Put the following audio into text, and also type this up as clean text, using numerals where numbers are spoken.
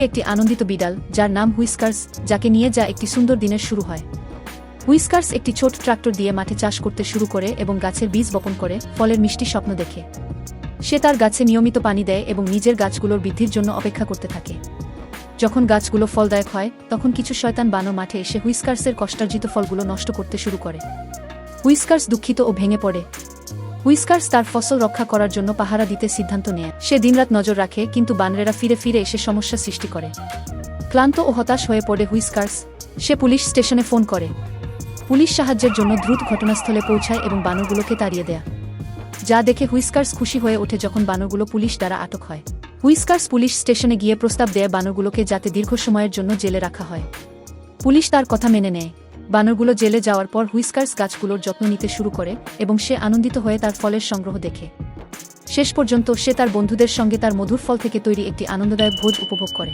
একটি আনন্দিত বিড়াল যার নাম হুইস্কার্স, যাকে নিয়ে যা একটি সুন্দর দিনের শুরু হয়। হুইস্কার্স একটি ছোট ট্রাক্টর দিয়ে মাঠে চাষ করতে শুরু করে এবং গাছের বীজ বপন করে ফলের মিষ্টি স্বপ্ন দেখে। সে তার গাছে নিয়মিত পানি দেয় এবং নিজের গাছগুলোর বৃদ্ধির জন্য অপেক্ষা করতে থাকে। যখন গাছগুলো ফলদায়ক হয় তখন কিছু শয়তান বানর মাঠে এসে হুইস্কার্সের কষ্টার্জিত ফলগুলো নষ্ট করতে শুরু করে। হুইস্কার্স দুঃখিত ও ভেঙে পড়ে। হুইস্কার্স তার ফসল রক্ষা করার জন্য পাহারা দিতে সিদ্ধান্ত নেয়। সে দিনরাত নজর রাখে, কিন্তু বানরেরা ফিরে ফিরে এসে সমস্যা সৃষ্টি করে। ক্লান্ত ও হতাশ হয়ে পড়ে হুইস্কার্স। সে পুলিশ স্টেশনে ফোন করে। পুলিশ সাহায্যের জন্য দ্রুত ঘটনাস্থলে পৌঁছায় এবং বানরগুলোকে তাড়িয়ে দেয়। যা দেখে হুইস্কার্স খুশি হয়ে ওঠে যখন বানরগুলো পুলিশ দ্বারা আটক হয়। হুইস্কার্স পুলিশ স্টেশনে গিয়ে প্রস্তাব দেয় বানরগুলোকে যাতে দীর্ঘ সময়ের জন্য জেলে রাখা হয়। পুলিশ তার কথা মেনে নেয়। বানরগুলো জেলে যাওয়ার পর হুইস্কার্স গাছগুলোর যত্ন নিতে শুরু করে এবং সে আনন্দিত হয়ে তার ফলের সংগ্রহ দেখে। শেষ পর্যন্ত সে তার বন্ধুদের সঙ্গে তার মধুর ফল থেকে তৈরি একটি আনন্দদায়ক ভোজ উপভোগ করে।